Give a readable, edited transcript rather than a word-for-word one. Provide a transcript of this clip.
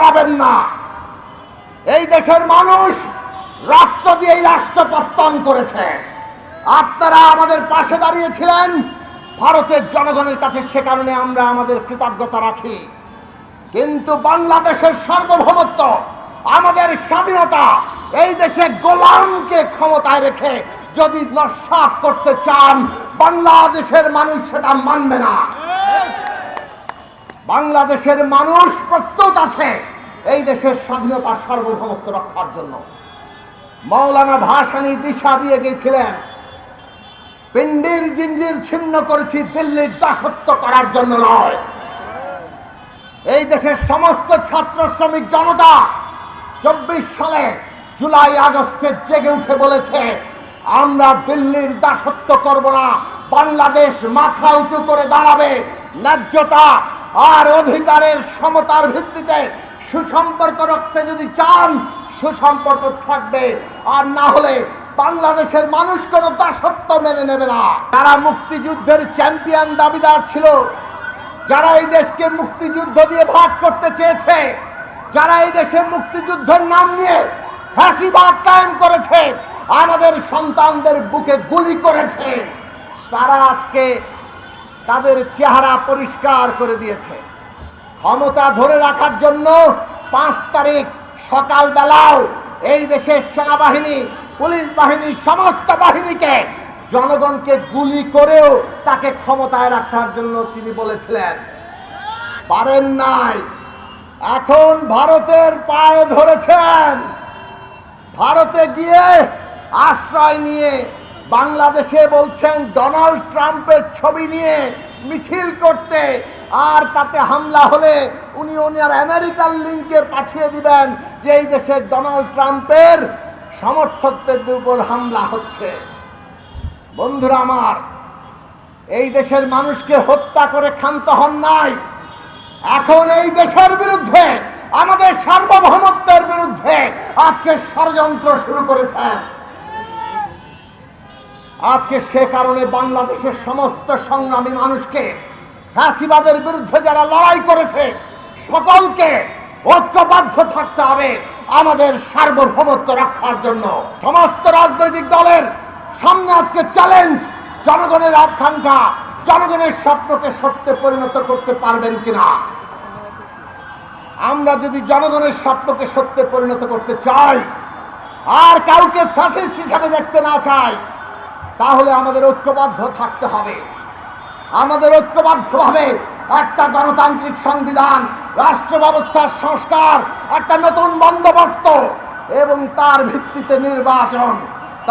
পাবেন না। এই দেশের মানুষ রক্ত দিয়ে এই রাষ্ট্র পত্তন করেছে। আপনারা আমাদের পাশে দাঁড়িয়েছিলেন ভারতের জনগণের কাছে, সে কারণে আমরা আমাদের কৃতজ্ঞতা রাখি। কিন্তু বাংলাদেশের সার্বভৌমত্ব, আমাদের স্বাধীনতা, এই দেশে গোলামকে ক্ষমতায় রেখে যদি নস্যাৎ করতে চান, বাংলাদেশের মানুষ সেটা মানবে না। বাংলাদেশের মানুষ প্রস্তুত আছে এই দেশের স্বাধীনতা সার্বভৌমত্ব রক্ষার জন্য। মৌলানা ভাসানী দিশা দিয়ে গিয়েছিলেন, পিণ্ডির জিঞ্জির ছিন্ন করেছি দিল্লির দাসত্ব করার জন্য নয়। এই দেশের সমস্ত ছাত্র শ্রমিক জনতা 24 সালে জুলাই আগস্টে জেগে উঠে বলেছে, আমরা দিল্লির দাসত্ব করব না, বাংলাদেশ মাথা উঁচু করে দাঁড়াবে, ন্যায্যতা আর অধিকারের সমতার ভিত্তিতে সুসম্পর্ক রাখতে যদি চান সুসম্পর্ক থাকবে, আর না হলে বাংলাদেশের মানুষ কোনো দাসত্ব মেনে নেবে না। যারা মুক্তিযুদ্ধের চ্যাম্পিয়ন দাবিদার ছিল, যারা এই দেশকে মুক্তিযুদ্ধ দিয়ে ভাগ করতে চেয়েছে, যারা এই দেশে মুক্তিযুদ্ধের নাম নিয়ে ফ্যাসিবাদ কায়েম করেছে, আমাদের সন্তানদের বুকে গুলি করেছে, তারা আজকে তাদের চেহারা পরিষ্কার করে দিয়েছে। ক্ষমতা ধরে রাখার জন্য 5 তারিখ সকালবেলাও এই দেশের সেনাবাহিনী, পুলিশ বাহিনী, সমস্ত বাহিনীকে, জনগণকে গুলি করেও তাকে ক্ষমতায় রাখার জন্য তিনি বলেছিলেন, পারেন নাই। এখন ভারতের পায়ে ধরেছেন, ভারতে গিয়ে আশ্রয় নিয়ে বাংলাদেশে বলছেন ডোনাল্ড ট্রাম্পের ছবি নিয়ে মিছিল করতে, আর তাতে হামলা হলে উনি ওনার আমেরিকান লিঙ্কে পাঠিয়ে দিবেন যে এই দেশের ডোনাল্ড ট্রাম্পের সমর্থকদের উপর হামলা হচ্ছে। বন্ধুরা আমার, এই দেশের মানুষকে হত্যা করে ক্ষান্ত হন নাই। এখন এই দেশের বিরুদ্ধে, আমাদের সার্বভৌমত্বের বিরুদ্ধে আজকে ষড়যন্ত্র শুরু করেছেন। আজকে সে কারণে বাংলাদেশের সমস্ত সংগ্রামী মানুষকে, ফ্যাসিবাদের বিরুদ্ধে যারা লড়াই করেছে, সকলকে ঐক্যবদ্ধ থাকতে হবে আমাদের সার্বভৌমত্ব রক্ষার জন্য। সমস্ত রাজনৈতিক দলের সামনে আজকে চ্যালেঞ্জ, জনগণের আকাঙ্ক্ষা, জনগণের স্বপ্নকে সত্যে পরিণত করতে পারবেন কিনা। আমরা যদি জনগণের স্বপ্নকে সত্যে পরিণত করতে চাই, আর কাউকে ফ্যাসিস্ট হিসাবে দেখতে না চাই, তাহলে আমাদের ঐক্যবদ্ধ থাকতে হবে। আমাদের ঐক্যবদ্ধভাবে একটা গণতান্ত্রিক সংবিধান, রাষ্ট্র ব্যবস্থার সংস্কার, একটা নতুন বন্দোবস্ত এবং তার ভিত্তিতে নির্বাচন